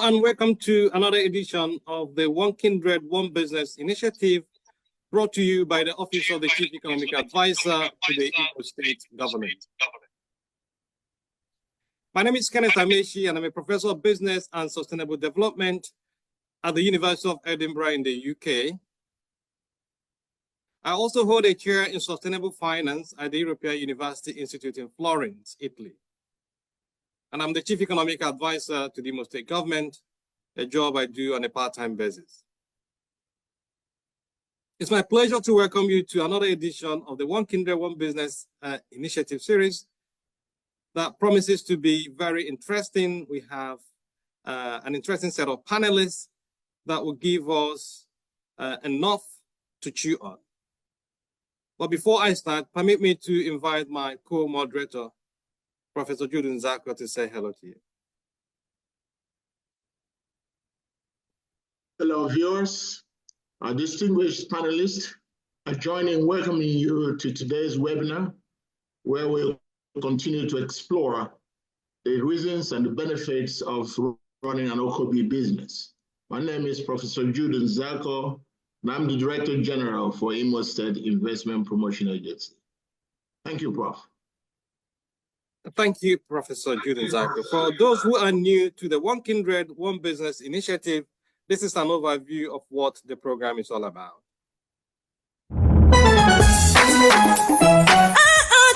and welcome to another edition of the One Kindred, One Business initiative brought to you by the Office of the Chief Economic Advisor to the Imo State Government. My name is Kenneth Amechi, and I'm a professor of business and sustainable development at the University of Edinburgh in the UK. I also hold a chair in sustainable finance at the European University Institute in Florence, Italy. And I'm the Chief Economic Advisor to the Imo State Government, a job I do on a part-time basis. It's my pleasure to welcome you to another edition of the One Kindred, One Business initiative series that promises to be very interesting. We have an interesting set of panelists that will give us enough to chew on. But before I start, permit me to invite my co-moderator, Professor Jude Nzako, to say hello to you. Hello, viewers. Our distinguished panelists, I join in welcoming you to today's webinar, where we'll continue to explore the reasons and the benefits of running an OKOBI business. My name is Professor Jude Nzako, and I'm the Director General for Imo State Investment Promotion Agency. Thank you, Prof. Thank you, Professor Jude Nzako. For those who are new to the One Kindred, One Business initiative, this is an overview of what the program is all about.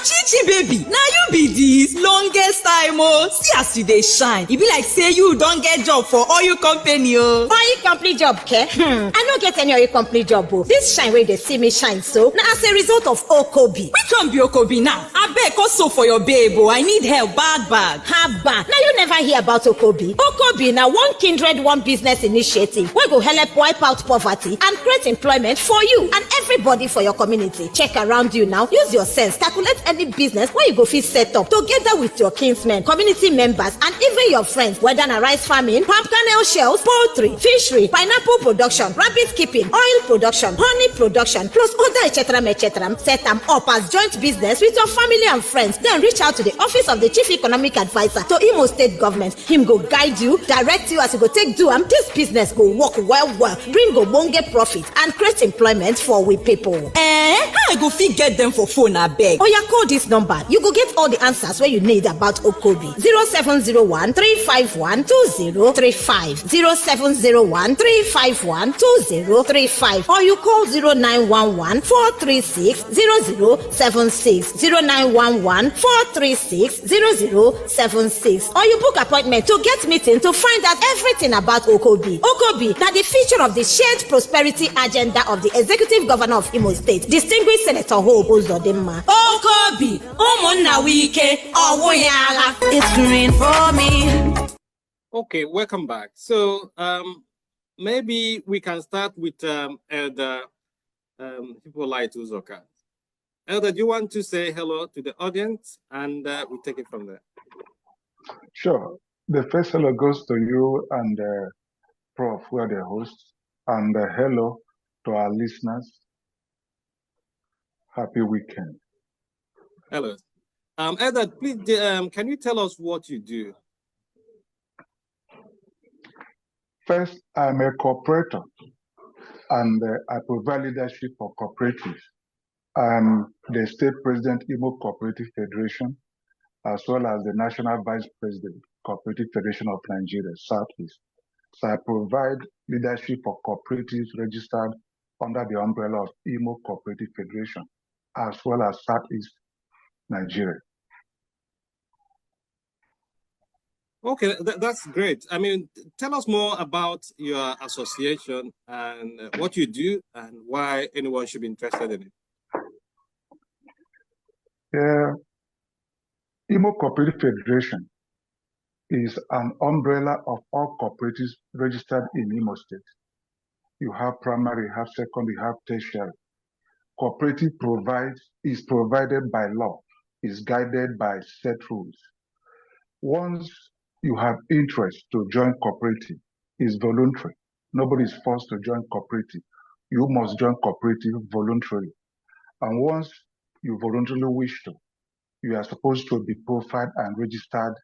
Chichi baby, now you be this longest time see as you dey shine. E be like say you don't get job for oil company Oil company job, ke? I no get any oil company job This shine wey dey see me shine so, now as a result of OKOBI. Which one be OKOBI now? Abeg also for your babe I need help bad. Haba, now you never hear about OKOBI. OKOBI na One Kindred, One Business initiative wey go help wipe out poverty and create employment for you and everybody for your community. Check around you now, use your sense, calculate any business where you go fit set up together with your kinsmen, community members, and even your friends, whether na rice farming, palm kernel shells, poultry, fishery, pineapple production, rabbit keeping, oil production, honey production, plus other etc. Set them up as joint business with your family and friends. Then reach out to the Office of the Chief Economic Advisor to Imo State Government. Him go guide you, direct you as you go take do this business go work well, bring ogbonge profit and create employment for we people. How I go fit get them for phone abeg? Oya, call this number. You go get all the answers where you need about OKOBI. 0701 351 2035. 0701 351 2035. Or you call 0911 436 0076. 0911 436 0076. Or you book appointment to get meeting to find out everything about OKOBI. OKOBI, now the feature of the shared prosperity agenda of the Executive Governor of Imo State, distinguished Senator Hope Uzodimma. OKOBI, it's green for me. Okay, welcome back. So maybe we can start with Elder Hippolyte Uzoka. Elder, do you want to say hello to the audience, and we take it from there? Sure. The first hello goes to you and Prof, who are the hosts, and hello to our listeners. Happy weekend. Hello. Elder, please, can you tell us what you do? First, I'm a cooperator, and I provide leadership for cooperatives. I'm the State President, Imo Cooperative Federation, as well as the National Vice President, Cooperative Federation of Nigeria, Southeast. So I provide leadership for cooperatives registered under the umbrella of Imo Cooperative Federation, as well as Southeast Nigeria. Okay, that's great. I mean, tell us more about your association and what you do and why anyone should be interested in it. Imo Cooperative Federation is an umbrella of all cooperatives registered in Imo State. You have primary, you have secondary, you have tertiary. Cooperative is provided by law, is guided by set rules. Once you have interest to join cooperative, it's voluntary. Nobody is forced to join cooperative. You must join cooperative voluntarily. And once you voluntarily wish to, you are supposed to be profiled and registered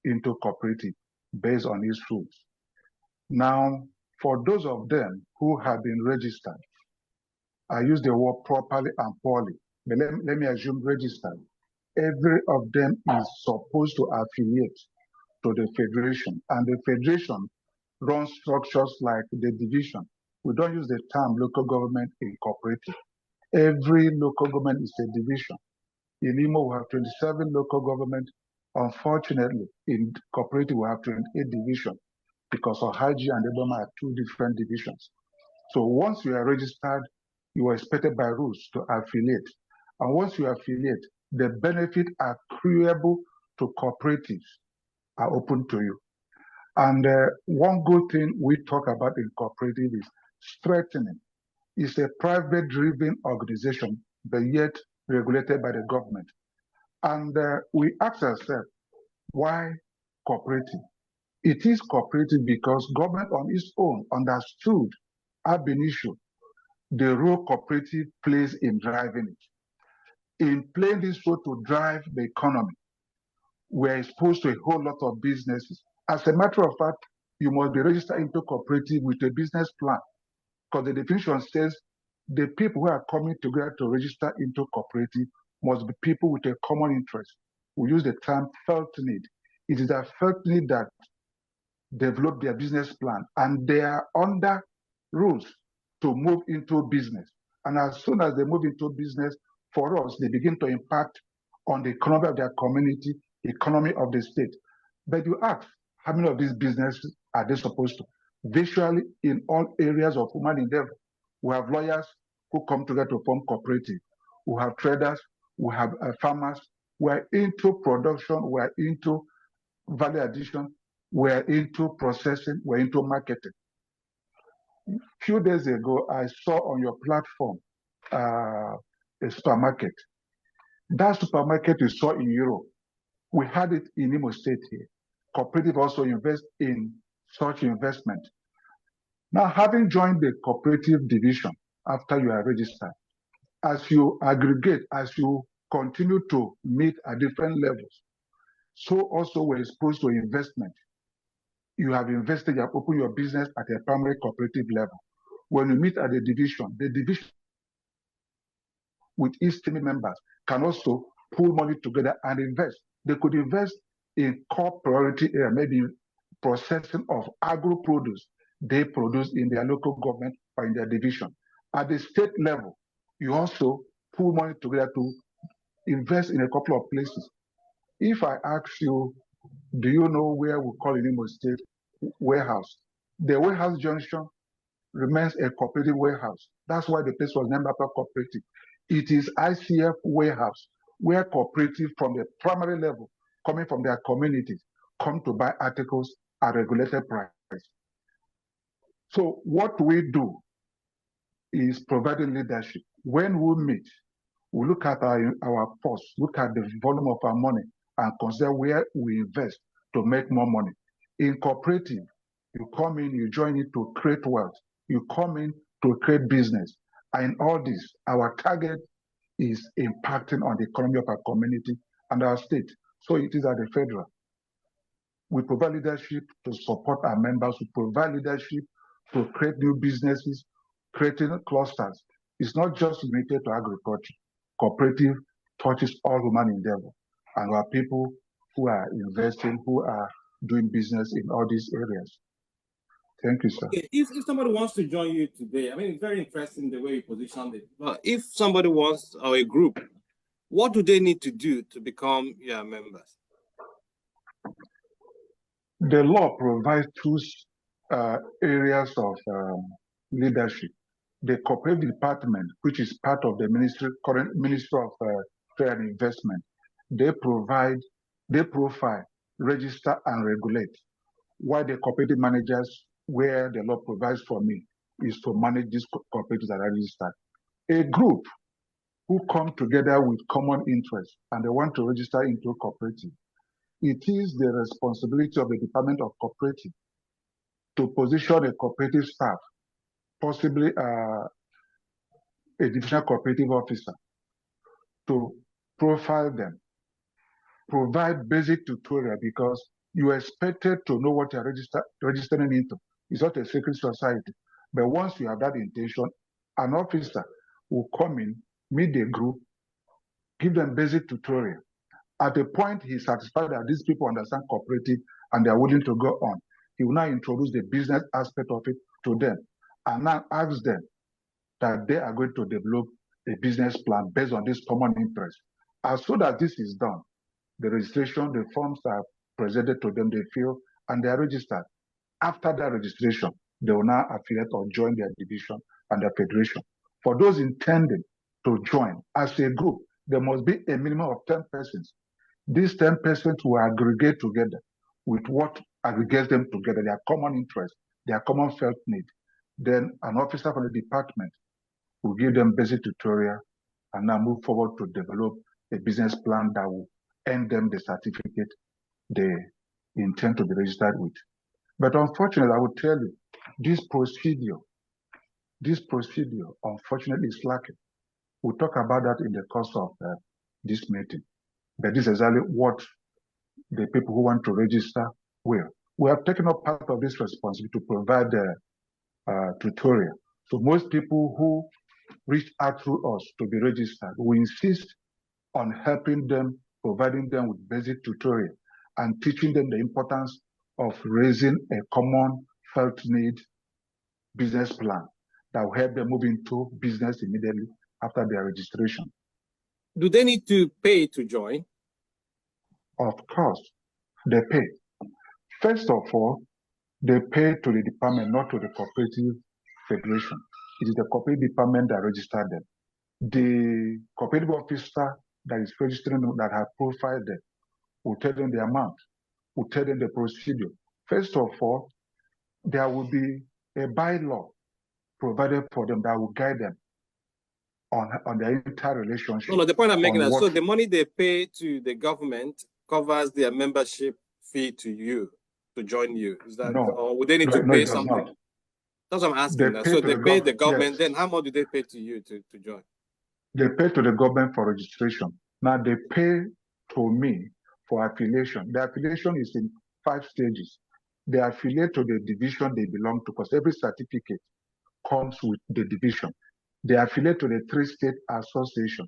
into cooperative based on its rules. Now, for those of them who have been registered, I use the word properly and poorly, but let me assume registered. Every of them is supposed to affiliate to the federation, and the federation runs structures like the division. We don't use the term local government in cooperative. Every local government is a division. In Imo, we have 27 local governments. Unfortunately, in cooperative, we have 28 divisions because Ohaji and Eboma are two different divisions. So once you are registered, you are expected by rules to affiliate. And once you affiliate, the benefits accruable to cooperatives are open to you. And one good thing we talk about in cooperative is strengthening. It's a private-driven organization, but yet regulated by the government. And we ask ourselves, why cooperative? It is cooperative because government on its own understood ab initio the role cooperative plays in driving it. In playing this role to drive the economy, we're exposed to a whole lot of businesses. As a matter of fact, you must be registered into cooperative with a business plan, because the definition says the people who are coming together to register into cooperative must be people with a common interest. We use the term felt need. It is that felt need that develop their business plan, and they are under rules to move into business. And as soon as they move into business, for us, they begin to impact on the economy of their community, economy of the state. But you ask, how many of these businesses are they supposed to? Virtually in all areas of human endeavor. We have lawyers who come together to form cooperative. We have traders, we have farmers. We're into production, we're into value addition, we're into processing, we're into marketing. A few days ago, I saw on your platform a supermarket. That supermarket you saw in Europe, we had it in Imo State here. Cooperative also invest in such investment. Now, having joined the cooperative division after you are registered, as you aggregate, as you continue to meet at different levels, so also we're exposed to investment. You have invested, you have opened your business at a primary cooperative level. When you meet at the division with its team members can also pool money together and invest. They could invest in core priority area, maybe processing of agro produce they produce in their local government or in their division. At the state level, you also pool money together to invest in a couple of places. If I ask you, do you know where we call in Imo State warehouse? The warehouse junction remains a cooperative warehouse. That's why the place was named after cooperative. It is ICF warehouse, where cooperative from the primary level, coming from their communities, come to buy articles at regulated price. So what we do is providing leadership. When we meet, we look at our purse, look at the volume of our money, and consider where we invest to make more money. In cooperative, you come in, you join it to create wealth. You come in to create business. And in all this, our target is impacting on the economy of our community and our state. So it is at the federal. We provide leadership to support our members. We provide leadership to create new businesses, creating clusters. It's not just limited to agriculture. Cooperative touches all human endeavor. And our people who are investing, who are doing business in all these areas. Thank you, sir. Okay. If somebody wants to join you today, I mean, it's very interesting the way you positioned it. But if somebody wants, or a group, what do they need to do to become your members? The law provides two areas of leadership. The cooperative department, which is part of the current Ministry of Trade and Investment, they profile, register, and regulate. While the cooperative managers, where the law provides for me, is to manage these cooperatives that are registered. A group who come together with common interests and they want to register into a cooperative, it is the responsibility of the Department of Cooperative to position a cooperative staff, possibly a divisional cooperative officer, to profile them, provide basic tutorial, because you are expected to know what you're registering into. It's not a secret society. But once you have that intention, an officer will come in, meet the group, give them basic tutorial. At a point he's satisfied that these people understand cooperative and they are willing to go on, he will now introduce the business aspect of it to them and now ask them that they are going to develop a business plan based on this common interest. As soon as this is done, the registration, the forms are presented to them, they fill, and they are registered. After that registration, they will now affiliate or join their division and their federation. For those intending to join as a group, there must be a minimum of 10 persons. These 10 persons will aggregate together with what aggregates them together, their common interest, their common felt need. Then an officer from the department will give them basic tutorial and now move forward to develop a business plan that will earn them the certificate they intend to be registered with. But unfortunately, I will tell you, this procedure, unfortunately, is lacking. We'll talk about that in the course of this meeting. But this is exactly what the people who want to register will. We have taken up part of this responsibility to provide the tutorial. So most people who reach out through us to be registered, we insist on helping them, providing them with basic tutorial and teaching them the importance of raising a common felt need business plan that will help them move into business immediately after their registration. Do they need to pay to join? Of course, they pay. First of all, they pay to the department, not to the cooperative federation. It is the cooperative department that registered them. The cooperative officer that is registering them, that have profiled them, will tell them the amount, will tell them the procedure. First of all, there will be a bylaw provided for them that will guide them on their entire relationship. No, the point I'm making is, so the money they pay to the government covers their membership fee to you, to join you. Is that, no, or would they need to pay something? Not. That's what I'm asking. So they pay the government, yes. Then how much do they pay to you to join? They pay to the government for registration. Now they pay to me for affiliation. The affiliation is in 5 stages. They affiliate to the division they belong to, because every certificate comes with the division. They affiliate to the 3 state association,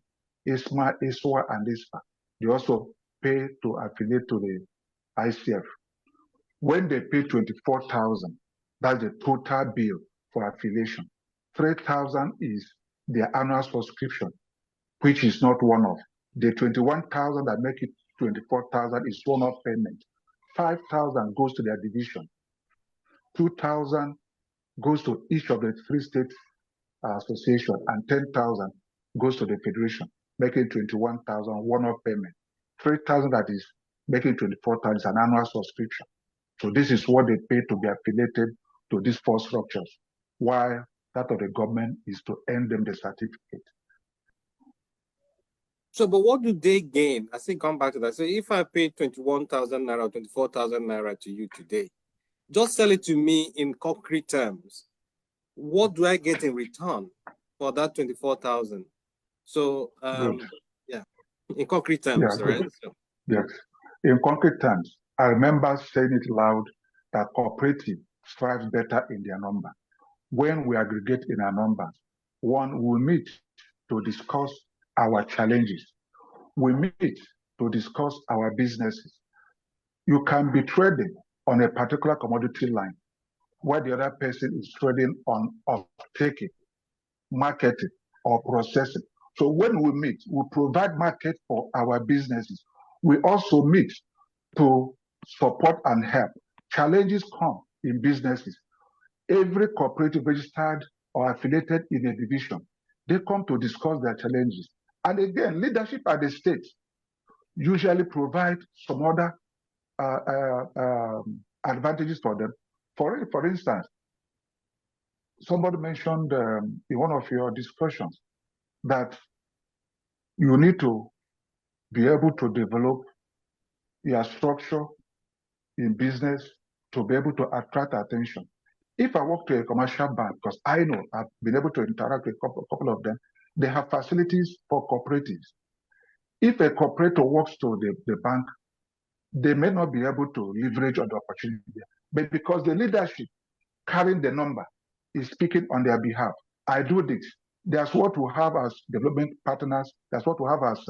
ISMA, ISWA, and ISPA. They also pay to affiliate to the ICF. When they pay 24,000, that's the total bill for affiliation. 3,000 is their annual subscription, which is not one-off. The 21,000 that make it 24,000 is one-off payment. 5,000 goes to their division. 2,000 goes to each of the 3 state association, and 10,000 goes to the federation, making 21,000 one-off payment. 3,000 that is making 24,000 is an annual subscription. So this is what they pay to be affiliated to these 4 structures, while that of the government is to earn them the certificate. So, but what do they gain? I think come back to that. So if I pay 21,000 naira, 24,000 naira to you today, just sell it to me in concrete terms. What do I get in return for that 24,000? So, yeah, in concrete terms, yeah, right? So. Yes, in concrete terms, I remember saying it loud that cooperative strives better in their number. When we aggregate in our numbers, one, we meet to discuss our challenges. We meet to discuss our businesses. You can be trading on a particular commodity line where the other person is trading on taking, marketing, or processing. So when we meet, we provide market for our businesses. We also meet to support and help. Challenges come in businesses. Every cooperative registered or affiliated in a division, they come to discuss their challenges. And again, leadership at the state usually provide some other advantages for them. For instance, somebody mentioned in one of your discussions that you need to be able to develop your structure in business to be able to attract attention. If I work to a commercial bank, because I know I've been able to interact with a couple of them, they have facilities for cooperatives. If a cooperator works to the bank, they may not be able to leverage on the opportunity, but because the leadership carrying the number, is speaking on their behalf. I do this. That's what we have as development partners. That's what we have as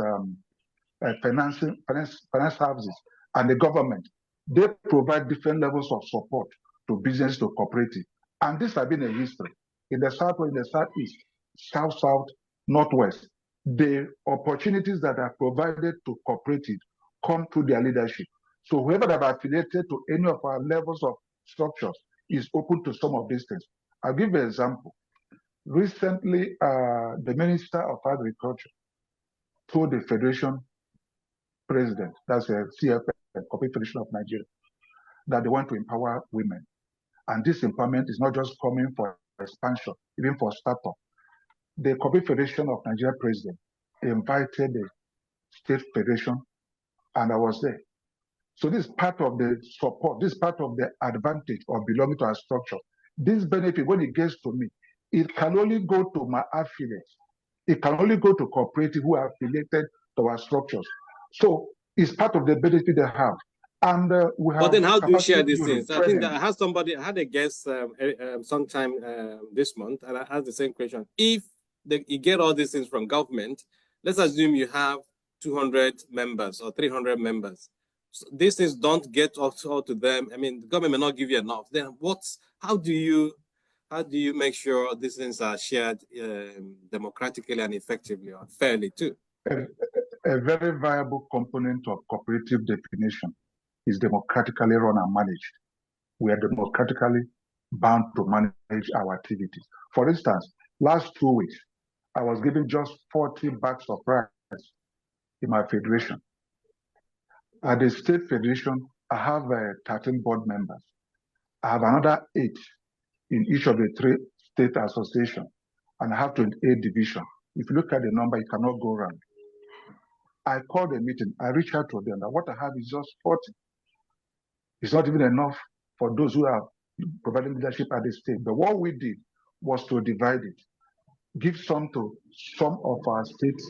finance services and the government. They provide different levels of support to business, to cooperative. And this has been a history. In the Southwest, in the Southeast, South, Northwest, the opportunities that are provided to cooperative come through their leadership. So whoever that are affiliated to any of our levels of structures is open to some of these things. I'll give you an example. Recently, the Minister of Agriculture told the Federation President, that's a CFN, Cooperative Federation of Nigeria, that they want to empower women. And this empowerment is not just coming for expansion, even for startup. The Cooperative Federation of Nigeria President invited the State Federation, and I was there. So this is part of the support, this is part of the advantage of belonging to our structure. This benefit, when it gets to me, it can only go to my affiliates. It can only go to cooperative who are affiliated to our structures. So it's part of the benefit they have. And we have. But then how do you share these things? I think that I had a guest sometime this month, and I asked the same question. If you get all these things from government, let's assume you have 200 members or 300 members. So these things don't get all to them. I mean, the government may not give you enough. Then how do you make sure these things are shared democratically and effectively or fairly too? A very viable component of cooperative definition is democratically run and managed. We are democratically bound to manage our activities. For instance, last 2 weeks, I was given just 40 bags of rice in my federation. At the state federation, I have 13 board members. I have another 8 in each of the 3 state associations, and I have 28 divisions. If you look at the number, you cannot go around. I called a meeting. I reached out to them. Now, what I have is just 40. It's not even enough for those who are providing leadership at the state. But what we did was to divide it, give some to some of our state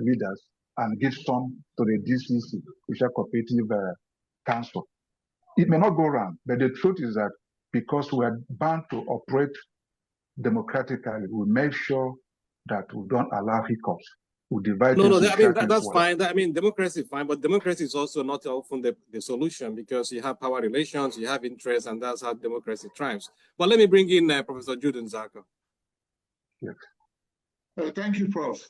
leaders, and give some to the DCC, which are Cooperative Council. It may not go around, but the truth is that because we are bound to operate democratically, we make sure that we don't allow hiccups. We divide. That's fine. I mean, democracy is fine, but democracy is also not often the solution, because you have power relations, you have interests, and that's how democracy thrives. But let me bring in Professor Jude Nzako. Yes. Thank you, Prof.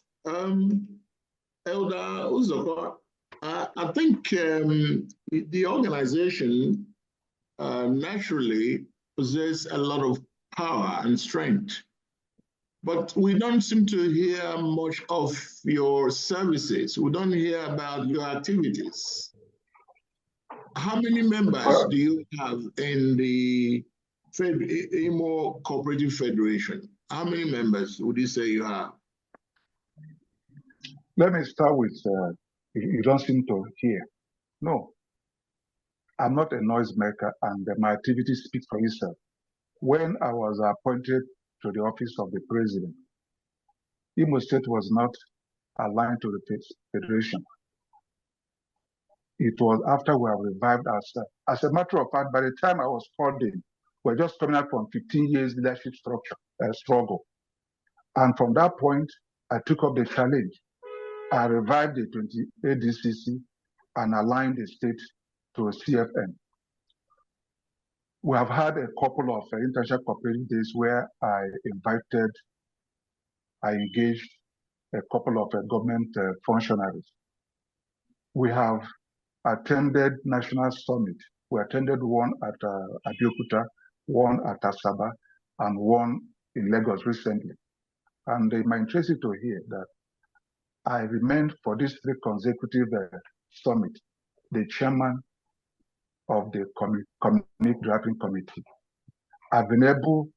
Elder Uzoko, I think the organization naturally possesses a lot of power and strength, but we don't seem to hear much of your services. We don't hear about your activities. How many members do you have in the IMO Cooperative Federation? How many members would you say you have? Let me start with, you don't seem to hear. No, I'm not a noisemaker, and my activity speaks for itself. When I was appointed to the office of the president, Imo State was not aligned to the federation. It was after we have revived ourselves. As a matter of fact, by the time I was called in, we're just coming out from 15 years leadership struggle. And from that point, I took up the challenge. I revived the 28 DCC and aligned the state to a CFN. We have had a couple of international cooperative days where I engaged a couple of government functionaries. We have attended national summit. We attended one at Abeokuta, one at Asaba, and one in Lagos recently. And it might interest you to hear that I remained for these 3 consecutive summits the chairman of the community drafting committee. I've been able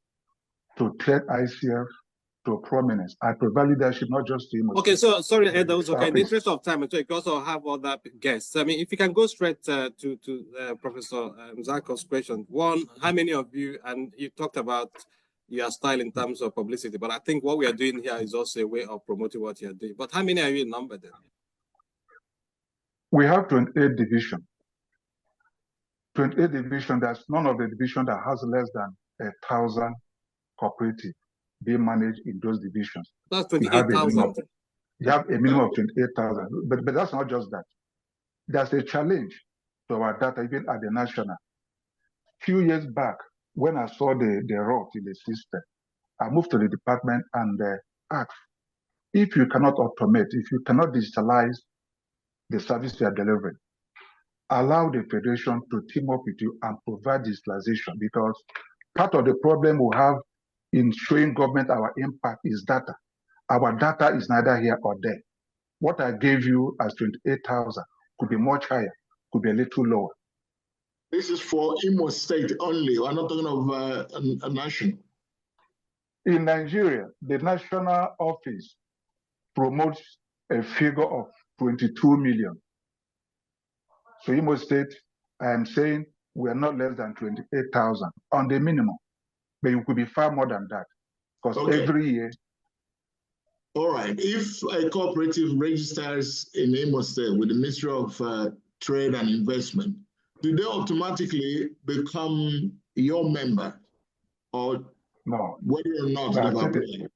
to take ICF to prominence. I provide leadership, not just to him. Okay, so sorry, Ed, that was okay. In the interest of time, so you also have other guests. I mean, if you can go straight to Professor Nzako's question. One, how many of you, and you talked about your style in terms of publicity, but I think what we are doing here is also a way of promoting what you're doing. But how many are you in number then? We have 28 divisions. 28 divisions, there's none of the division that has less than 1,000 cooperatives being managed in those divisions. That's 28,000. You have a minimum of 28,000. But that's not just that. There's a challenge to our data, even at the national. Few years back, when I saw the rot in the system, I moved to the department and asked, if you cannot automate, if you cannot digitalize the service you are delivering, allow the federation to team up with you and provide digitalization, because part of the problem we have in showing government our impact is data. Our data is neither here or there. What I gave you as 28,000 could be much higher, could be a little lower. This is for Imo State only. We're not talking of a national. In Nigeria, the national office promotes a figure of 22 million. So Imo State, I am saying we are not less than 28,000 on the minimum, but it could be far more than that, because every year. All right. If a cooperative registers in Imo State with the Ministry of Trade and Investment, do they automatically become your member, or no? Whether or not they've applied?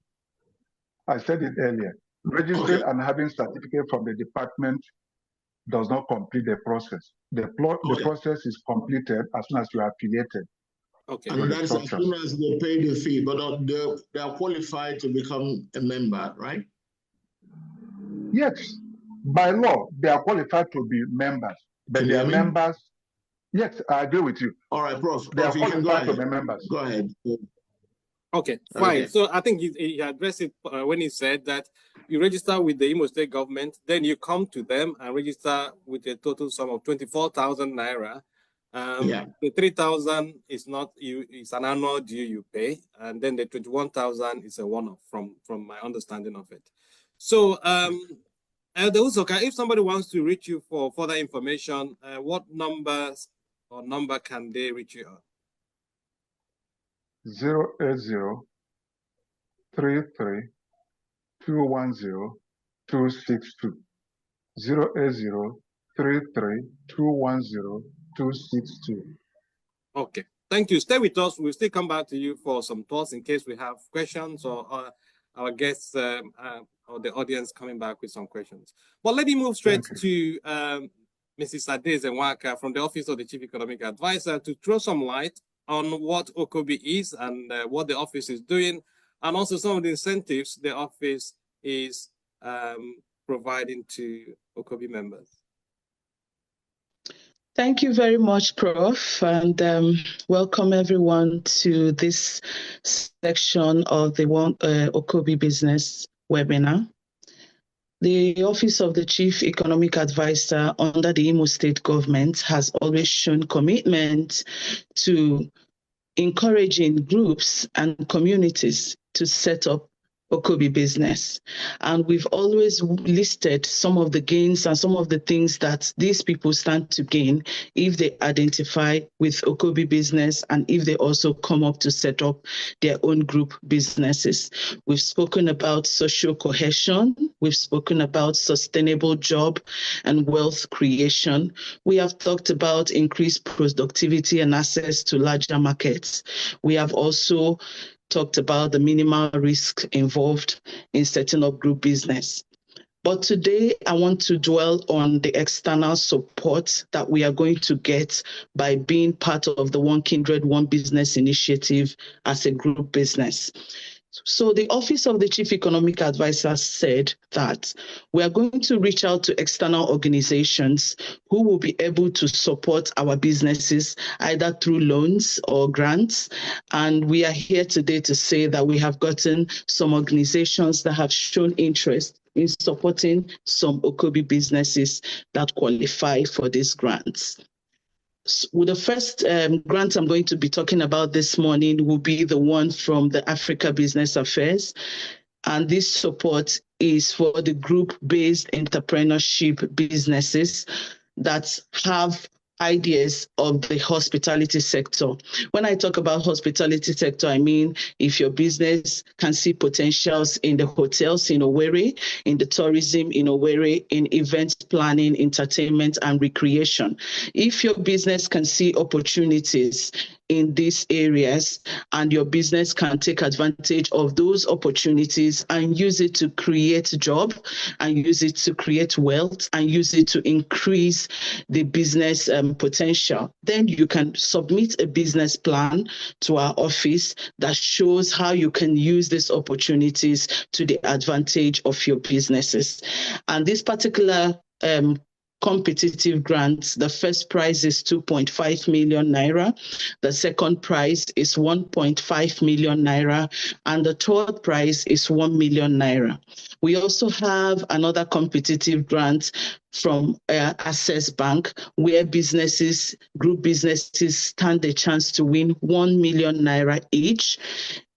I said it earlier. Registering and having certificate from the department does not complete the process. The process is completed as soon as you are affiliated. Okay. And that's as soon as they pay the fee, but they are qualified to become a member, right? Yes. By law, they are qualified to be members, but they are members. Yes, I agree with you. All right, Prof. They are qualified to be members. Go ahead. Okay, fine. Okay. So I think he addressed it when he said that you register with the Imo State government, then you come to them and register with a total sum of 24,000 naira. The 3,000 is not you; it's an annual due you pay, and then the 21,000 is a one-off from my understanding of it. So, Elder Usoka, if somebody wants to reach you for further information, what number can they reach you on? 080 33 210 262. 080 33 210 262. Okay, thank you. Stay with us. We'll still come back to you for some thoughts in case we have questions or our guests or the audience coming back with some questions. But let me move straight to Mrs. Adeze Nwaka from the Office of the Chief Economic Advisor to throw some light on what OKOBI is and what the office is doing, and also some of the incentives the office is providing to OKOBI members. Thank you very much, Prof, and welcome everyone to this section of the OKOBI Business webinar. The Office of the Chief Economic Advisor under the Imo State government has always shown commitment to encouraging groups and communities to set up OKOBI business. And we've always listed some of the gains and some of the things that these people stand to gain if they identify with OKOBI business and if they also come up to set up their own group businesses. We've spoken about social cohesion. We've spoken about sustainable job and wealth creation. We have talked about increased productivity and access to larger markets. We have also talked about the minimal risk involved in setting up group business. But today, I want to dwell on the external support that we are going to get by being part of the One Kindred, One Business initiative as a group business. So the Office of the Chief Economic Advisor said that we are going to reach out to external organizations who will be able to support our businesses either through loans or grants. And we are here today to say that we have gotten some organizations that have shown interest in supporting some OKOBI businesses that qualify for these grants. Well, the first grant I'm going to be talking about this morning will be the one from the Africa Business Affairs. And this support is for the group-based entrepreneurship businesses that have ideas of the hospitality sector. When I talk about hospitality sector, I mean if your business can see potentials in the hotels in Owerri, in the tourism in Owerri, in event planning, entertainment, and recreation. If your business can see opportunities in these areas, and your business can take advantage of those opportunities and use it to create jobs, and use it to create wealth, and use it to increase the business potential. Then you can submit a business plan to our office that shows how you can use these opportunities to the advantage of your businesses. And this particular competitive grants, the first prize is 2.5 million naira, the second prize is 1.5 million naira, and the third prize is 1 million naira. We also have another competitive grant from Access Bank, where group businesses stand a chance to win 1 million naira each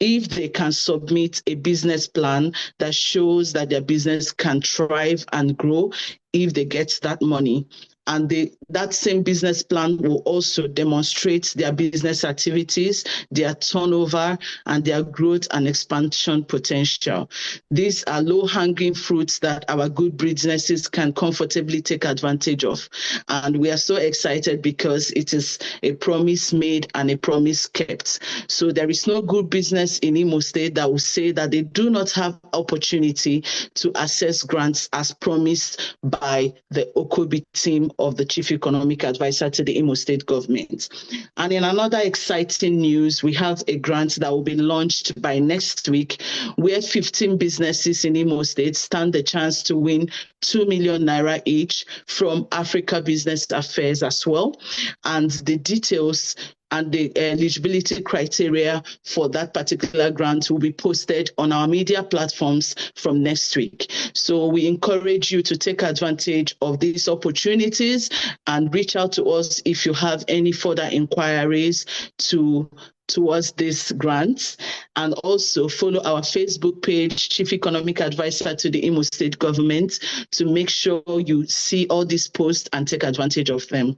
if they can submit a business plan that shows that their business can thrive and grow if they get that money. And that same business plan will also demonstrate their business activities, their turnover, and their growth and expansion potential. These are low-hanging fruits that our good businesses can comfortably take advantage of. And we are so excited because it is a promise made and a promise kept. So there is no good business in Imo State that will say that they do not have opportunity to access grants as promised by the OKOBI team of the Chief Economic Advisor to the Imo State government. And in another exciting news, we have a grant that will be launched by next week, where 15 businesses in Imo State stand the chance to win 2 million naira each from Africa Business Affairs as well. And the details and the eligibility criteria for that particular grant will be posted on our media platforms from next week. So we encourage you to take advantage of these opportunities and reach out to us if you have any further inquiries towards these grants, and also follow our Facebook page, Chief Economic Advisor to the Imo State government, to make sure you see all these posts and take advantage of them.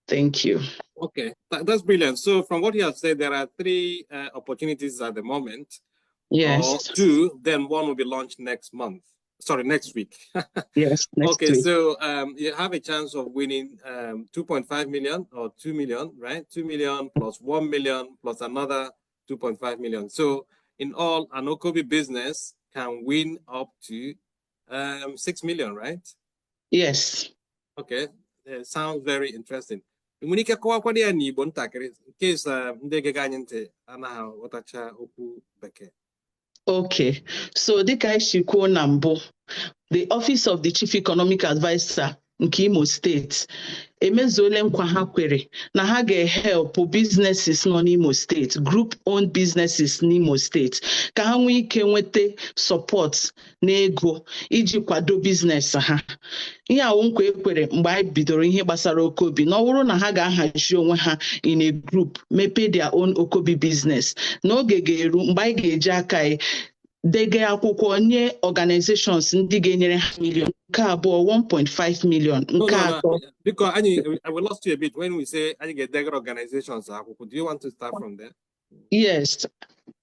Thank you. Okay, that's brilliant. So from what you have said, there are 3 opportunities at the moment. Yes. Or 2, then 1 will be launched next week. Yes, next week. So you have a chance of winning 2.5 million or 2 million, right? 2 million plus 1 million plus another 2.5 million. So in all, an OKOBI business can win up to 6 million, right? Yes. Okay, sounds very interesting. Nwere ike kọwakwa ya n'Igbo ntakịrị nke ndị gege anyị ntị anaghị ghọtacha okwu Bekee. Okay, so dịka anyị kwuo na mbụ, the Office of the Chief Economic Advisor nke Imo State emezuole nkwa ha kwere na ha ga-help businesses nọ n'Imo State, group-owned businesses n'Imo State, ka ha nwee ike nweta support n'ego iji kwado business ha. Ihe ahụ nkwa ekwere mgbe anyị bidoro ihe gbasara OKOBI, na ọ bụrụ na ha ga-ahazi onwe ha in a group, mepee their own OKOBI business, n'oge ga-eru mgbe anyị ga-eji aka anyị dege akwụkwọ nye organizations ndị ga-enyere ha million, nke abụọ 1.5 million, nke atọ. Because I will lost you a bit when we say I get dege organizations akwụkwọ. Do you want to start from there? Yes.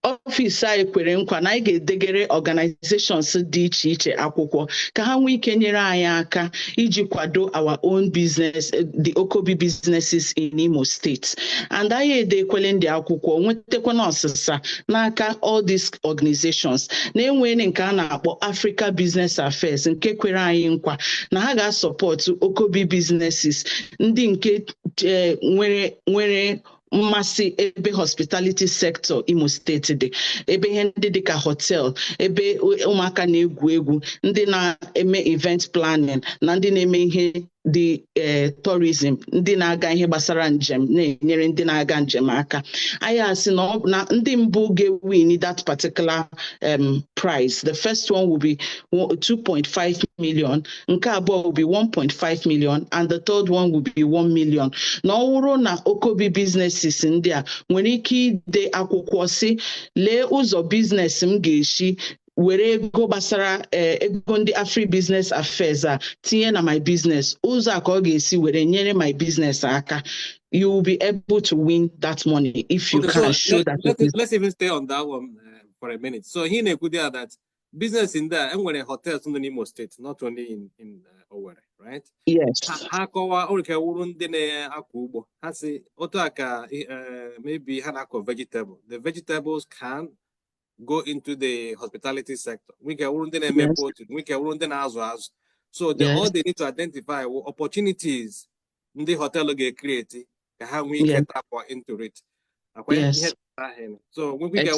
Office anyị kwere nkwa na anyị ga-edegere organizations dị iche iche akwụkwọ ka ha nwee ike nyere anyị aka iji kwado our own business, the OKOBI businesses in Imo State. And anyị edekwele ndị akwụkwọ nwetakwana ọsịsa n'aka all these organizations, na-enwere nke a na-akpọ Africa Business Affairs, nke kwere anyị nkwa na ha ga-support OKOBI businesses ndị nke nwere mmasị ebe hospitality sector Imo State dị, ebe ihe ndị dịka hotel, ebe ụmụaka na-egwu egwu, ndị na-eme event planning, na ndị na-eme ihe dị tourism, ndị na-aga ihe gbasara njem, na-enyere ndị na-aga njem aka. Anyị asị na ndị mbụ ga-win that particular prize. The first one will be 2.5 million, nke abụọ will be 1.5 million, and the third one will be 1 million. Na ọ bụrụ na OKOBI businesses ndị a nwere ike ide akwụkwọ si lee ụzọ business m ga-eshi were ego gbasara ego ndị Afri Business Affairs a tinye na my business, ụzọ a ka ọ ga-esi were nyere my business aka, you will be able to win that money if you can show that. Let's even stay on that one for a minute. So he na-ekwu there that business in there, and when a hotel in the Imo State, not only in Owerri, right? Yes. Hakowa okay urun dene akubo. Hasi otaka maybe hanako vegetable. The vegetables can go into the hospitality sector. We can urun dene mepo, we can urun dene as. So all they need to identify opportunities in the hotel get created, how we can tap into it. Yes. So when we get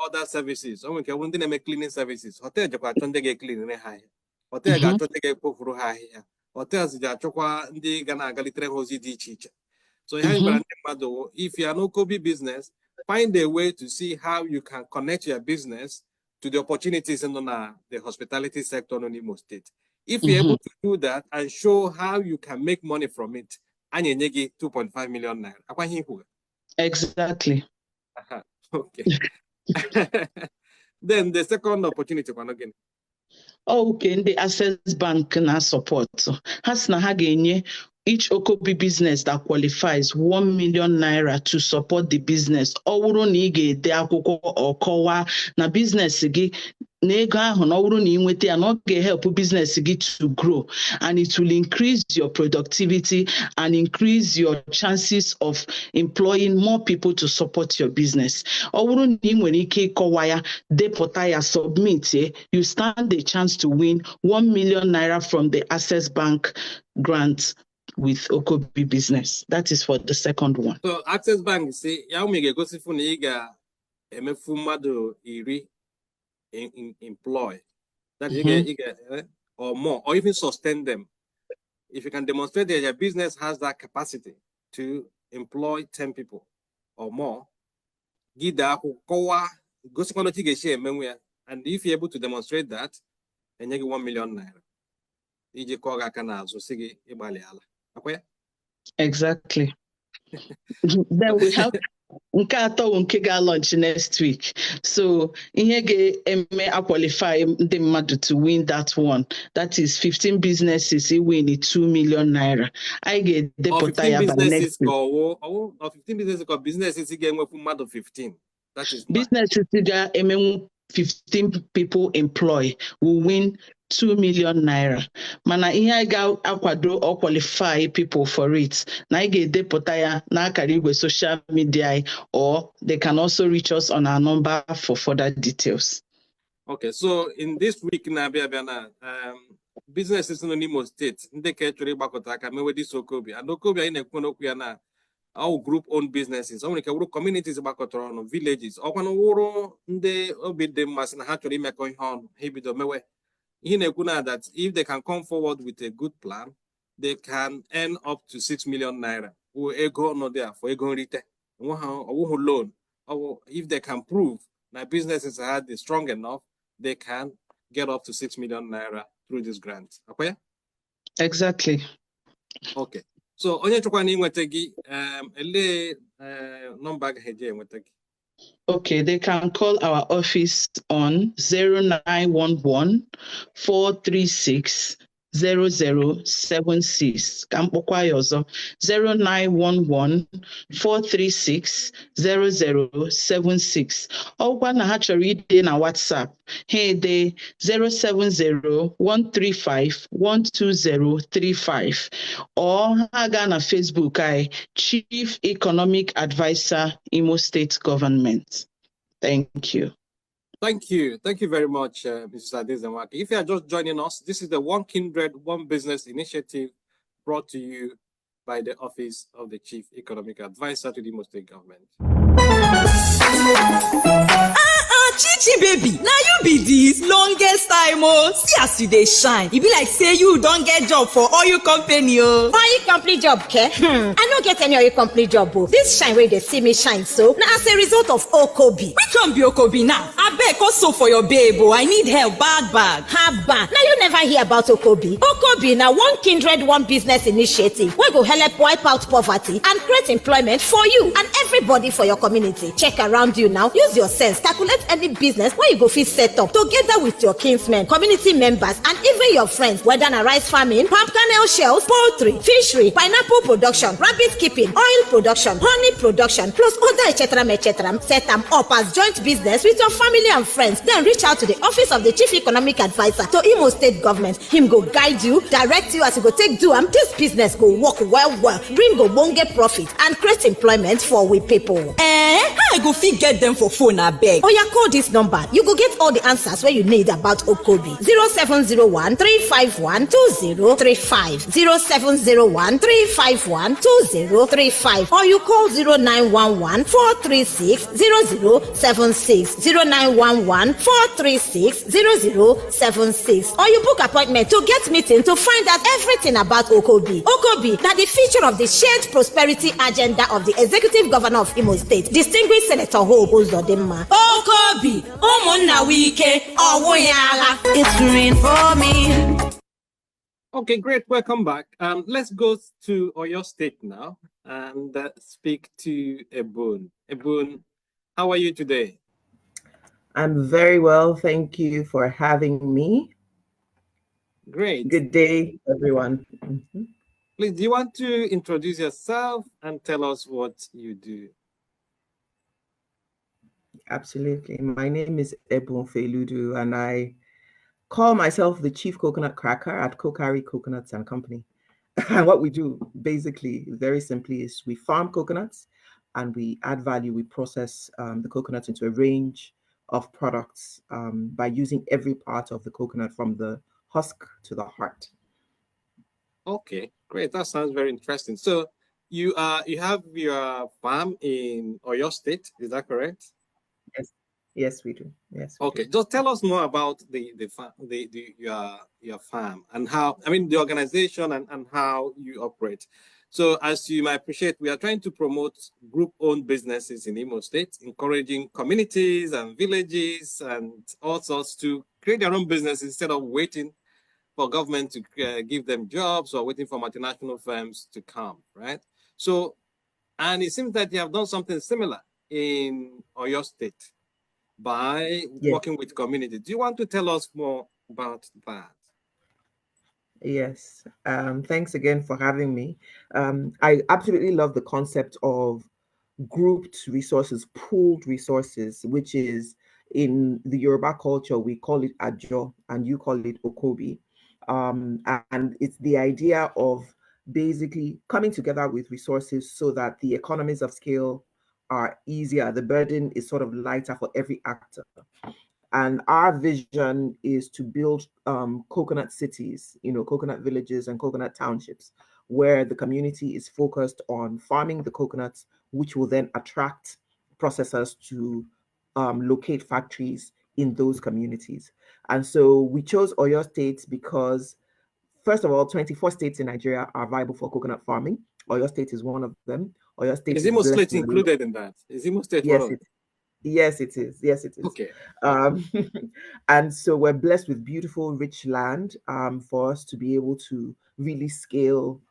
other services, when we get make cleaning services, hotel japa chonde get cleaning high. Hotel got chonde get pofuru high. Hotels ja chokwa ndi gana galitre hozi di chicha. So if you are no OKOBI business, find a way to see how you can connect your business to the opportunities in the hospitality sector in Imo State. If you're able to do that and show how you can make money from it, and you get 2.5 million naira. Exactly. Okay. Then the second opportunity one again. Okay, the Access Bank na support. Has na hagenye each OKOBI business that qualifies 1 million naira to support the business. Owuru na ige de akwụkwọ ọkọwa na business gi na ego ahụ na ọwụrụ na inwete ya na ọ ga-help business gị to grow, and it will increase your productivity and increase your chances of employing more people to support your business. Ọwụrụ na ị nwere ike ịkọwa ya, depụta ya, submit, you stand a chance to win 1 million naira from the Access Bank grant with OKOBI business. That is for the second one. So Access Bank say ya umege gosifu na ị ga emefu mmadụ 10 employ that you get or more, or even sustain them. If you can demonstrate that your business has that capacity to employ 10 people or more, and if you're able to demonstrate that, then you get 1 million naira. Exactly. Then we have nke atọ nke ga launch next week. So ihe ga-eme qualify ndị mmadụ to win that one. That is 15 businesses win 2 million naira. I get depota ya by next week. 15 businesses or businesses ga-enwefu mmadụ 15. That is businesses ga-emenwu 15 people employ will win 2 million naira. Mana ihe ga-akwado or qualify people for it. Na ga-edepụta ya n'akara igwe social media, or they can also reach us on our number for further details. Okay, so in this week businesses in Imo State, ndị ka chọrọ ịgbakọta aka mewe this OKOBI. And OKOBI anyị na-ekwu n'okwu ya na our group owned businesses, only ka wuru communities gbakọtara ọnụ, villages, ọkwanụ wuru ndị obi dị mmasị na ha chọrọ imekọ ihe ọnụ, ha ebido mewe. That if they can come forward with a good plan, they can earn up to 6 million naira. Ego no there for ego rite. Loan. Or if they can prove that businesses are strong enough, they can get up to 6 million naira through this grant. Okay? Exactly. Okay. So onye chukwana inwetegi ele number heje inwetegi. Okay, they can call our office on 0911 436 0076. Kampokwa yozo 0911 436 0076. Ọgwa na ha chọrọ ide na WhatsApp. Hey de 070 135 12035. Or ha ga na Facebook Chief Economic Advisor, Imo State Government. Thank you. Thank you. Thank you very much, Mrs. Adezemwaki. If you are just joining us, this is the One Kindred, One Business initiative brought to you by the Office of the Chief Economic Advisor to the Imo State Government. Chichi baby, now you be this longest time see as you dey shine. E be like say you don't get job for oil company Oil company job, ke? I no get any oil company job. This shine where they see me shine so. Now as a result of OKOBI. Which one be OKOBI now? I beg also for your babe. I need help bad. Haba. Now you never hear about OKOBI. OKOBI now One Kindred, One Business initiative. We go help wipe out poverty and create employment for you and everybody for your community. Check around you now. Use your sense. Calculate any business business where you go fit set up together with your kinsmen, community members, and even your friends, whether na rice farming, palm kernel shells, poultry, fishery, pineapple production, rabbit keeping, oil production, honey production, plus other etc. Set them up as joint business with your family and friends. Then reach out to the office of the Chief Economic Advisor to Imo State Government. Him go guide you, direct you as you go take do am. This business go work well, bring ogbonge profit and create employment for we people. How I go fit get them for phone abeg? Oya, call this number. You go get all the answers where you need about OKOBI. 0701 351 2035. 0701 351 2035. Or you call 0911 436 0076. 0911 436 0076. Or you book appointment to get meeting to find out everything about OKOBI. OKOBI, now the feature of the shared prosperity agenda of the Executive Governor of Imo State, Distinguished Senator Hope Uzodimma. OKOBI, ụmụnna wike, ọwụ ya agha. It's green for me. Okay, great. Welcome back. Let's go to Oyo State now and speak to Ebun. Ebun, how are you today? I'm very well. Thank you for having me. Great. Good day, everyone. Please, do you want to introduce yourself and tell us what you do? Absolutely. My name is Ebun Feludu, and I call myself the Chief Coconut Cracker at Kokari Coconuts and Company. And what we do, basically, very simply, is we farm coconuts and we add value. We process the coconuts into a range of products by using every part of the coconut from the husk to the heart. Okay, great. That sounds very interesting. So you have your farm in Oyo State, is that correct? Yes, we do. Yes. Okay, just tell us more about your farm and how, I mean, the organization and how you operate. So as you might appreciate, we are trying to promote group-owned businesses in Imo State, encouraging communities and villages and all sorts to create their own business instead of waiting for government to give them jobs or waiting for multinational firms to come, right? So, and it seems that you have done something similar in Oyo State by working with community. Do you want to tell us more about that? Yes. Thanks again for having me. I absolutely love the concept of grouped resources, pooled resources, which is in the Yoruba culture, we call it Ajo and you call it Okobi. And it's the idea of basically coming together with resources so that the economies of scale are easier. The burden is sort of lighter for every actor. And our vision is to build coconut cities, coconut villages and coconut townships, where the community is focused on farming the coconuts, which will then attract processors to locate factories in those communities. And so we chose Oyo State because, first of all, 24 states in Nigeria are viable for coconut farming. Oyo State is one of them. Oyo State is Imo State included in that? Is Imo State yes, one of them? Yes, it is. Yes, it is. Okay. And so we're blessed with beautiful, rich land for us to be able to really scale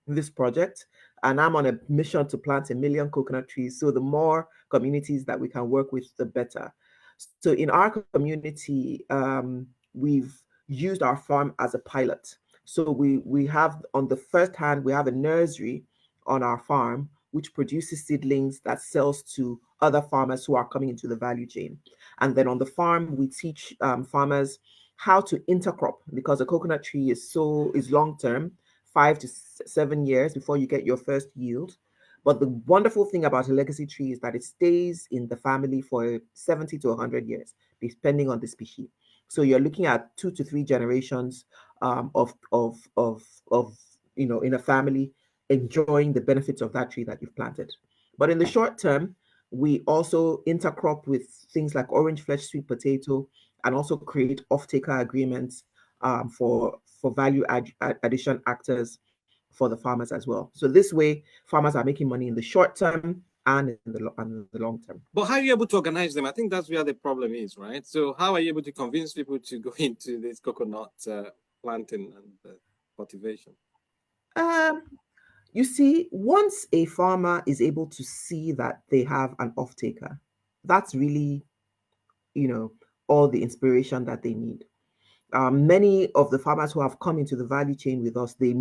this project. And I'm on a mission to plant 1 million coconut trees. So the more communities that we can work with, the better. So in our community, we've used our farm as a pilot. So we have, on the first hand, we have a nursery on our farm, which produces seedlings that sells to other farmers who are coming into the value chain. And then on the farm, we teach farmers how to intercrop, because a coconut tree is long-term, 5 to 7 years before you get your first yield. But the wonderful thing about a legacy tree is that it stays in the family for 70 to 100 years, depending on the species. So you're looking at 2 to 3 generations of in a family, enjoying the benefits of that tree that you've planted. But in the short term, we also intercrop with things like orange flesh sweet potato, and also create off-taker agreements for value addition actors for the farmers as well. So this way, farmers are making money in the short term and in the long term. But how are you able to organize them? I think that's where the problem is, right? So how are you able to convince people to go into this coconut planting and cultivation? You see, once a farmer is able to see that they have an off-taker, that's really all the inspiration that they need. Many of the farmers who have come into the value chain with us, they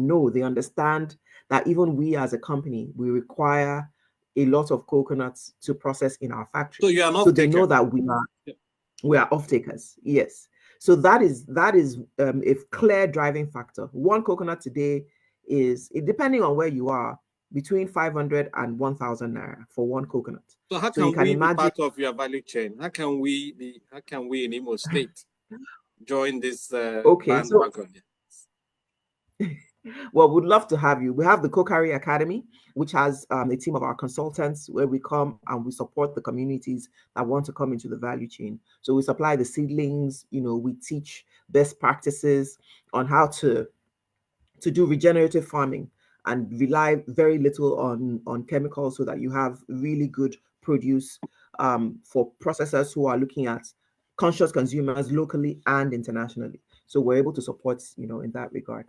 understand that even we as a company, we require a lot of coconuts to process in our factory. So you are not. So they know that we are off takers. Yes. So that is a clear driving factor. One coconut today is, depending on where you are, between 500 and 1,000 naira for one coconut. So how can we be part of your value chain? How can we in Imo State join this bandwagon? Well, we'd love to have you. We have the Kokari Academy, which has a team of our consultants where we come and we support the communities that want to come into the value chain. So we supply the seedlings, we teach best practices on how to do regenerative farming and rely very little on chemicals, so that you have really good produce for processors who are looking at conscious consumers locally and internationally. So we're able to support, in that regard.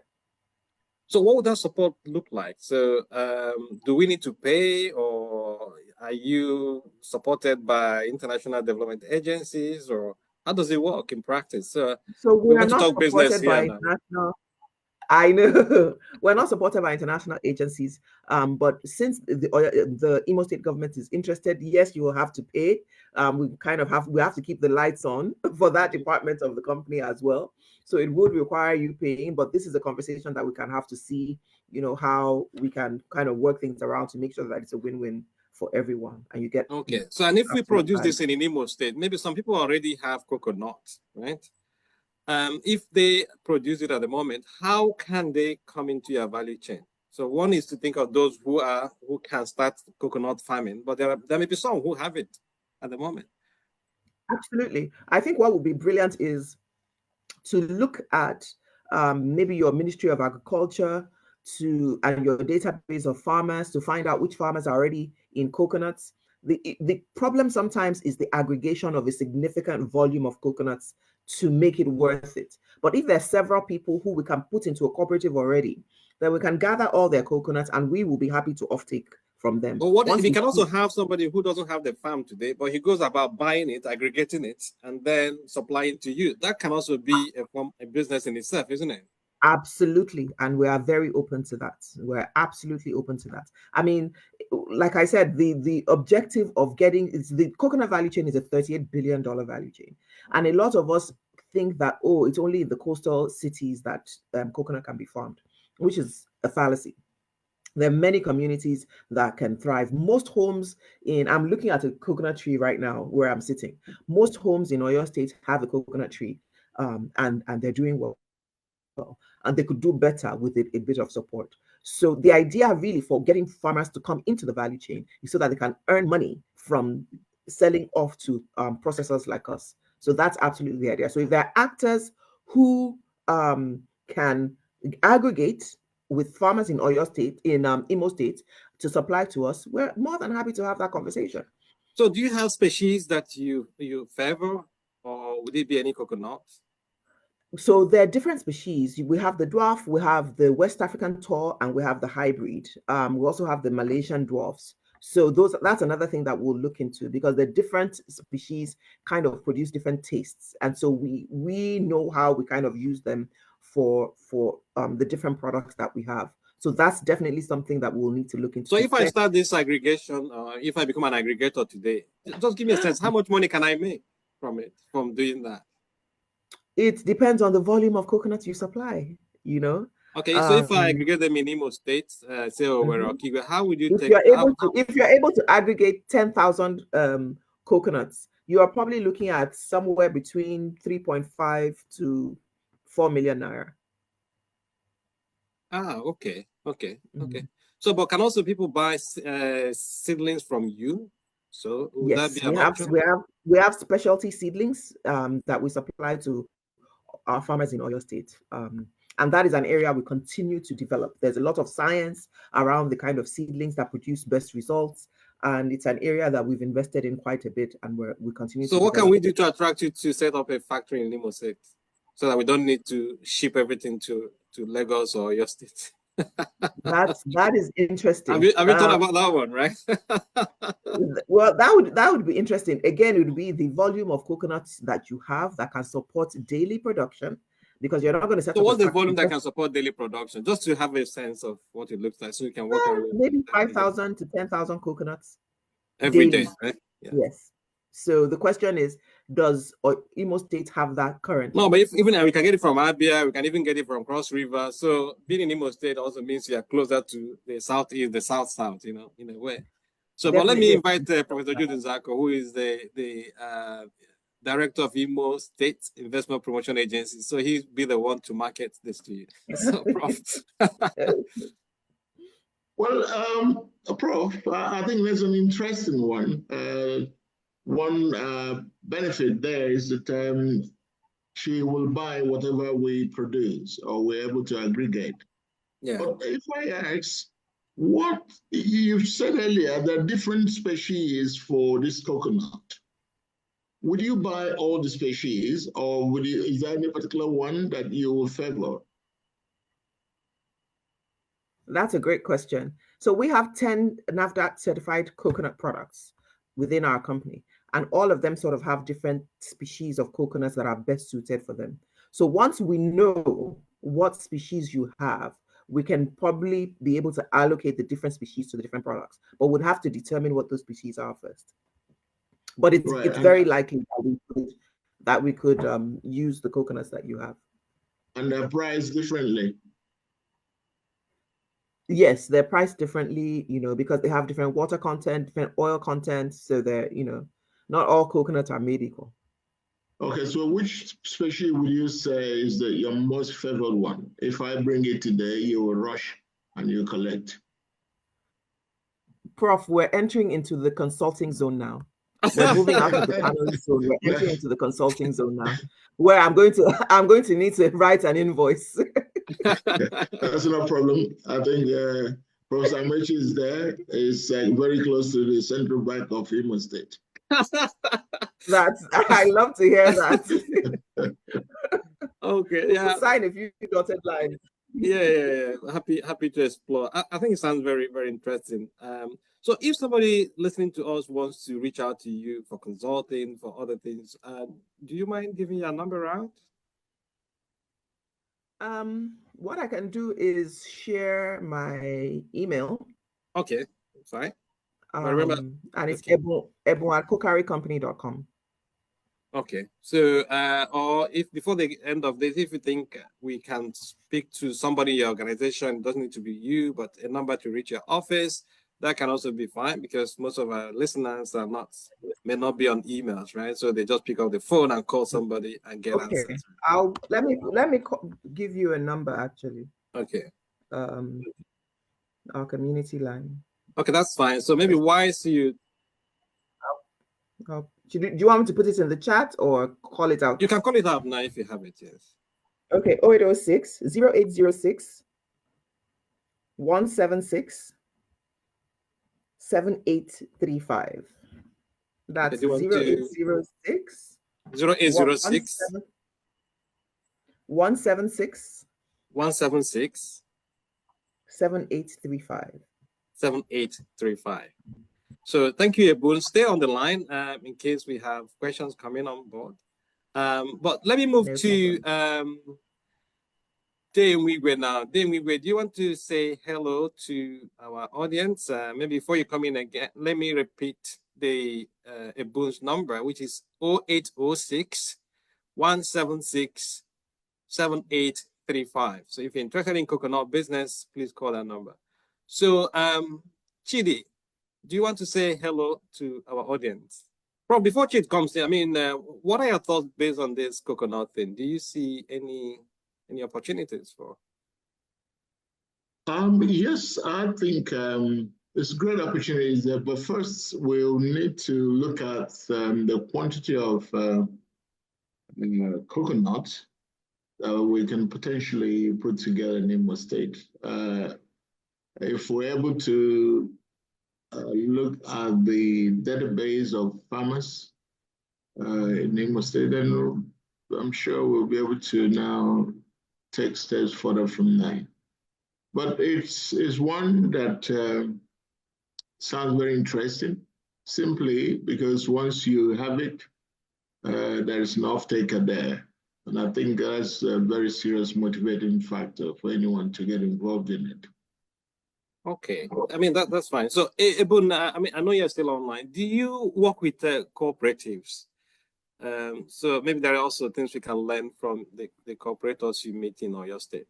So what would that support look like? So do we need to pay, or are you supported by international development agencies, or how does it work in practice? So we are not supported by international. I know we're not supported by international agencies, but since the Imo State government is interested, yes, you will have to pay. We have to keep the lights on for that department of the company as well. So it would require you paying, but this is a conversation that we can have to see, how we can kind of work things around to make sure that it's a win-win for everyone, and you get. Okay. So, and if we produce this in Imo State, maybe some people already have coconut, right? If they produce it at the moment, how can they come into your value chain? So one is to think of those who can start coconut farming, but there may be some who have it at the moment. Absolutely. I think what would be brilliant is to look at maybe your Ministry of Agriculture and your database of farmers to find out which farmers are already in coconuts. The problem sometimes is the aggregation of a significant volume of coconuts to make it worth it. But if there's several people who we can put into a cooperative already, then we can gather all their coconuts and we will be happy to offtake from them. But what if we can also have somebody who doesn't have the farm today, but he goes about buying it, aggregating it, and then supplying to you? That can also be a business in itself, isn't it? Absolutely. And we are very open to that. We're absolutely open to that. I mean, like I said, the objective of the coconut value chain is a $38 billion value chain. And a lot of us think that, it's only in the coastal cities that coconut can be farmed, which is a fallacy. There are many communities that can thrive. Most homes I'm looking at a coconut tree right now where I'm sitting. Most homes in Oyo State have a coconut tree, and they're doing well. And they could do better with a bit of support. So the idea really for getting farmers to come into the value chain is so that they can earn money from selling off to processors like us. So that's absolutely the idea. So if there are actors who can aggregate with farmers in Oyo State, in Imo State, to supply to us, we're more than happy to have that conversation. So do you have species that you favor, or would it be any coconut? So there are different species. We have the dwarf, we have the West African tall, and we have the hybrid. We also have the Malaysian dwarfs. So that's another thing that we'll look into, because the different species kind of produce different tastes. And so we know how we kind of use them for the different products that we have. So that's definitely something that we'll need to look into. So if I start this aggregation, if I become an aggregator today, just give me a sense, how much money can I make from doing that? It depends on the volume of coconuts you supply, Okay, so if I aggregate them in Imo State, say Okigwe, how would you if you're able to aggregate 10,000 coconuts, you are probably looking at somewhere between 3.5 to 4 million naira. Okay. So, but can also people buy seedlings from you? So would that be an option? We have specialty seedlings that we supply to our farmers in Oyo State. And that is an area we continue to develop. There's a lot of science around the kind of seedlings that produce best results. And it's an area that we've invested in quite a bit, and we continue to. So what can we do to attract you to set up a factory in Imo State, so that we don't need to ship everything to Lagos or Oyo State? That is interesting. Have you thought about that one, right? Well, that would be interesting. Again, it would be the volume of coconuts that you have that can support daily production, because you're not going to set So up what's a the volume that factory. can support daily production? Just to have a sense of what it looks like, so you can work out Maybe 5,000 to 10,000 coconuts every daily. day, right? Yeah. Yes. So the question is, does Imo State have that currently? No, but even we can get it from Abia, we can even get it from Cross River. So being in Imo State also means you are closer to the southeast, the south, you know, in a way. So, but let me invite Professor Jude Nzako, who is the director of Imo State Investment Promotion Agency. So he'll be the one to market this to you. So, Prof. Well, Prof, I think that's an interesting one. One benefit there is that she will buy whatever we produce or we're able to aggregate. Yeah. But if I ask, what you said earlier, there are different species for this coconut. Would you buy all the species, or is there any particular one that you will favor? That's a great question. So we have 10 NAFDAC certified coconut products within our company, and all of them sort of have different species of coconuts that are best suited for them. So once we know what species you have, we can probably be able to allocate the different species to the different products, but we'd have to determine what those species are first. But it's very likely that we could use the coconuts that you have. And they're priced differently. Yes, they're priced differently, you know, because they have different water content, different oil content. So they're, you know, not all coconuts are made equal. Okay, so which species would you say is your most favored one? If I bring it today, you will rush and you collect. Prof, we're entering into the consulting zone now. We're moving out of the panel zone. We're entering into the consulting zone now, where I'm going to need to write an invoice. That's no problem. I think Professor Amechi is there. It's very close to the central bank of Imo State. I love to hear that. Okay, yeah. Sign if you dotted line. Yeah. Happy to explore. I think it sounds very, very interesting. So if somebody listening to us wants to reach out to you for consulting, for other things, do you mind giving your number out? What I can do is share my email. Okay, fine. Remember, and it's ebon@kokaricompany.com. Okay, so or if before the end of this, if you think we can speak to somebody in your organization, it doesn't need to be you, but a number to reach your office, that can also be fine, because most of our listeners may not be on emails, right? So they just pick up the phone and call somebody and get answers. Let me give you a number actually. Okay. Our community line. Okay, that's fine. So maybe do you want me to put it in the chat or call it out? You can call it out now if you have it, yes. Okay, 0806 176 7835. That's 0806 176 7835. 7835. So thank you, Ebun. Stay on the line in case we have questions coming on board. But let me move to Dame Wigwe now. Dame Wigwe, do you want to say hello to our audience? Maybe before you come in again, let me repeat the Ebun's number, which is 0806 176 7835. So if you're interested in coconut business, please call that number. So Chidi, do you want to say hello to our audience? Before Chidi comes in, I mean, what are your thoughts based on this coconut thing? Do you see any opportunities for? Yes, I think there's great opportunities there, but first we'll need to look at the quantity of coconut we can potentially put together in Imo State. If we're able to look at the database of farmers in Imo State, then I'm sure we'll be able to now take steps further from there. but it's one that sounds very interesting, simply because once you have it, there is an off-taker there. And I think that's a very serious motivating factor for anyone to get involved in it. Okay, I mean, that's fine. So, Ebun, I mean, I know you're still online. Do you work with cooperatives? So maybe there are also things we can learn from the cooperators you meet in your state.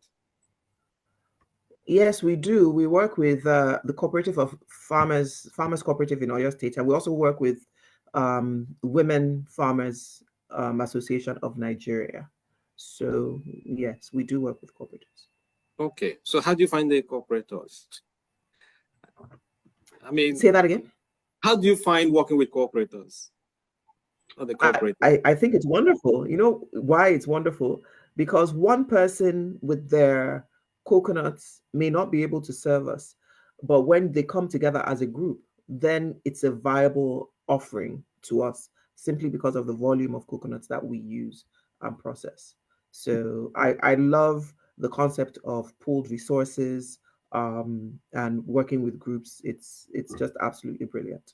Yes, we do. We work with the cooperative of farmers cooperative in Oyo State, and we also work with Women Farmers Association of Nigeria. So yes, we do work with cooperatives. Okay, so how do you find the cooperators? I mean, say that again. How do you find working with cooperators? Or the cooperators? I think it's wonderful. You know why it's wonderful? Because one person with their coconuts may not be able to serve us, but when they come together as a group, then it's a viable offering to us simply because of the volume of coconuts that we use and process. So I love the concept of pooled resources and working with groups. It's just absolutely brilliant.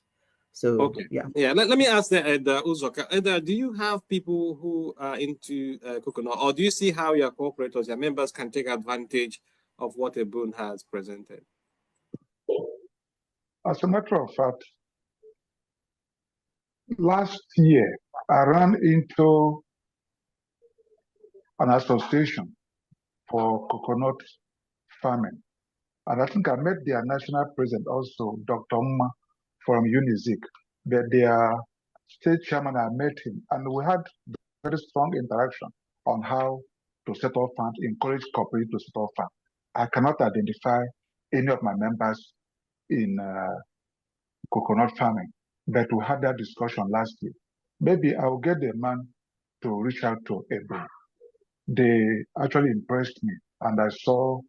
So okay, yeah. Let me ask Eda Uzoka. Eda, do you have people who are into coconut, or do you see how your cooperators, your members, can take advantage of what Ebun has presented? As a matter of fact, last year I ran into an association for coconut farming, and I think I met their national president also, Dr. Umma from UNIZIC, but their state chairman, I met him, and we had very strong interaction on how to set up funds, encourage cooperatives to set up funds. I cannot identify any of my members in coconut farming, but we had that discussion last year. Maybe I'll get the man to reach out to Ebon. They actually impressed me, and I saw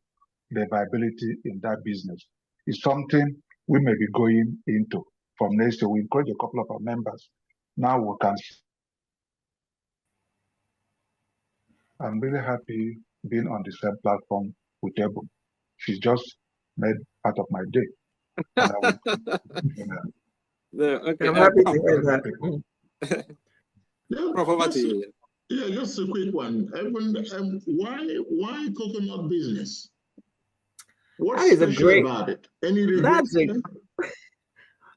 the viability in that business. It's something we may be going into from next year. We encourage a couple of our members. Now we can. I'm really happy being on the same platform with Ebon. She's just made part of my day. And I will, okay. I'm happy to hear that. Yeah, just a quick one. Why coconut business? What's special about it? Any reason?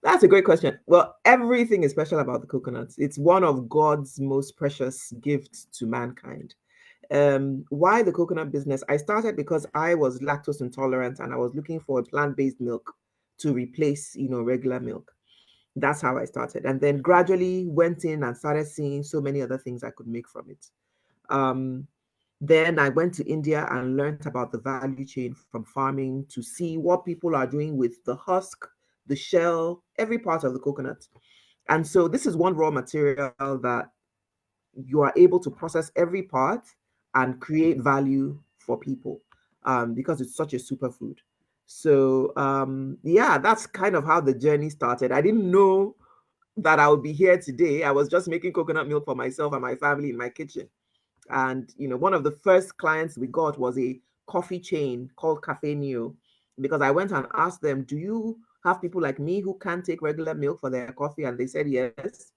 That's a great question. Well, everything is special about the coconuts. It's one of God's most precious gifts to mankind. Why the coconut business? I started because I was lactose intolerant and I was looking for a plant-based milk to replace, regular milk. That's how I started. And then gradually went in and started seeing so many other things I could make from it. Then I went to India and learned about the value chain from farming to see what people are doing with the husk, the shell, every part of the coconut. And so this is one raw material that you are able to process every part and create value for people because it's such a superfood. So yeah, that's kind of how the journey started. I didn't know that I would be here today. I was just making coconut milk for myself and my family in my kitchen. And one of the first clients we got was a coffee chain called Cafe Neo, because I went and asked them, do you have people like me who can't take regular milk for their coffee? And they said yes.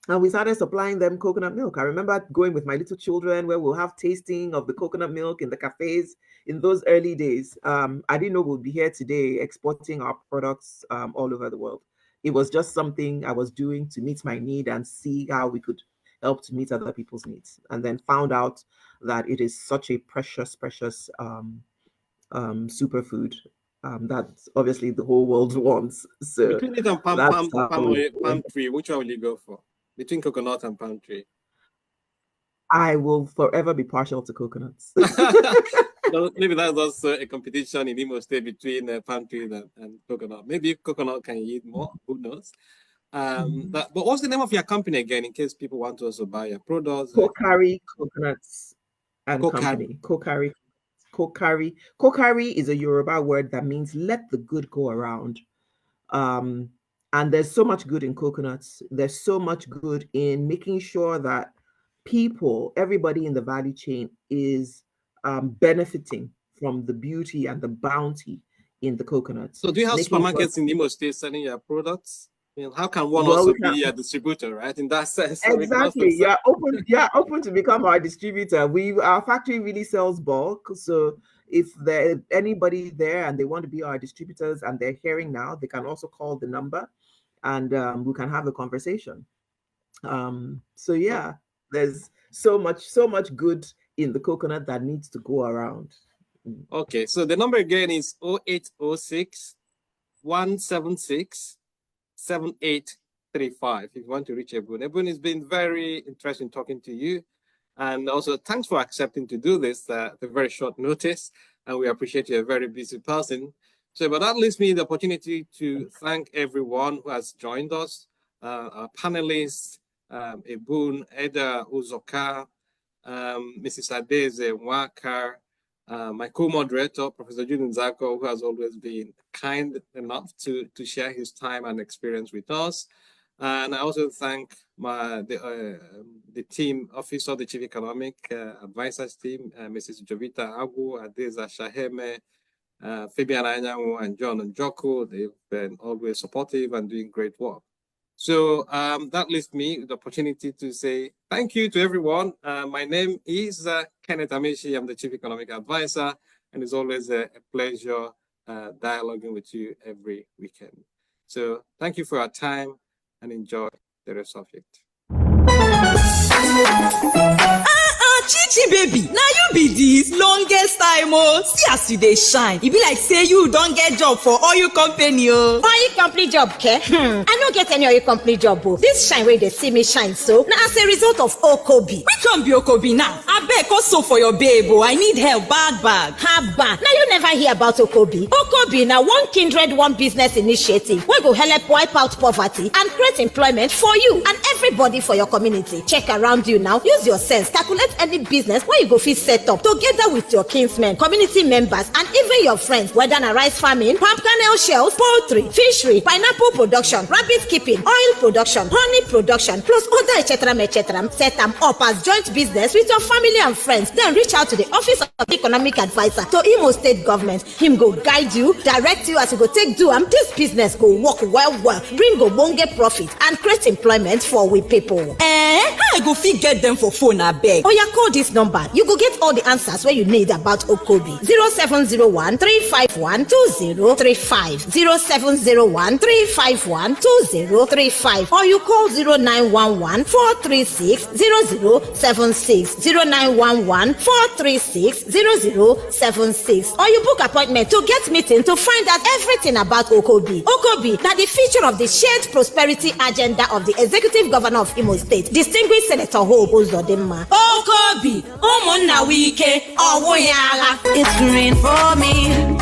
And we started supplying them coconut milk. I remember going with my little children where we'll have tasting of the coconut milk in the cafes in those early days. I didn't know we'd be here today exporting our products all over the world. It was just something I was doing to meet my need and see how we could help to meet other people's needs. And then found out that it is such a precious superfood that obviously the whole world wants. So between it and palm tree, which one will you go for? Between coconut and palm tree? I will forever be partial to coconuts. Maybe that's also a competition in Imo State between palm tree and coconut. Maybe coconut can yield more, who knows? But what's the name of your company again, in case people want to also buy your products? OKOBI Coconuts and Company. OKOBI. Kokari is a Yoruba word that means let the good go around. And there's so much good in coconuts. There's so much good in making sure that people, everybody in the value chain is benefiting from the beauty and the bounty in the coconuts. So do you have supermarkets in Imo State selling your products? How can one also be a distributor, right? In that sense. Exactly. You're open to become our distributor. Our factory really sells bulk. So if there's anybody there and they want to be our distributors and they're hearing now, they can also call the number and we can have a conversation. So yeah, there's so much good in the coconut that needs to go around. Okay, so the number again is 0806 176 7835 if you want to reach Ebun. Ebun, it's been very interesting talking to you. And also thanks for accepting to do this at a very short notice. And we appreciate you're a very busy person. So, but that leaves me the opportunity to thank everyone who has joined us, our panelists, Ebun, Eda Uzoka, Mrs. Adeze Nwakar, my co-moderator, Professor Judin Zako, who has always been kind enough to share his time and experience with us. And I also thank the team, Office of the Chief Economic Advisors team, Mrs. Jovita Agu, Adeza Shaheme, Fabian Anyanwu, and John Njoko. They've been always supportive and doing great work. So that leaves me the opportunity to say thank you to everyone. My name is Kenneth Amishi. I'm the Chief Economic Advisor, and it's always a pleasure dialoguing with you every weekend. So thank you for your time and enjoy the rest of it. Chichi baby, now you be this longest time see as you dey shine. E be like say you don get job for oil company Oil company job, ke? I no get any oil company job. This shine wey dey see me shine so now as a result of OKOBI. Which one be OKOBI now? Abeg also for your babe I need help bad. Haba, now you never hear about OKOBI. OKOBI na one kindred one business initiative wey go help wipe out poverty and create employment for you and everybody for your community. Check around you now, use your sense, calculate any business where you go fit set up together with your kinsmen, community members, and even your friends, whether na rice farming, palm kernel shells, poultry, fishery, pineapple production, rabbit keeping, oil production, honey production, plus other etc. Set them up as joint business with your family and friends. Then reach out to the Office of Economic Advisor to Imo State Government. Him go guide you, direct you as you go take do this business go work well, bring ogbonge profit and create employment for we people. How I go fit get them for phone abeg? Oya call this number. You go get all the answers where you need about OKOBI. 0701 351 2035. 0701 351 2035. Or you call 0911 436 0076. 0911 436 0076. Or you book appointment to get meeting to find out everything about OKOBI. OKOBI now the feature of the shared prosperity agenda of the Executive Governor of Imo State, Distinguished Senator Hope Uzodimma. OKOBI, ụmụnna wike ọwụ ya agha. It's green for me.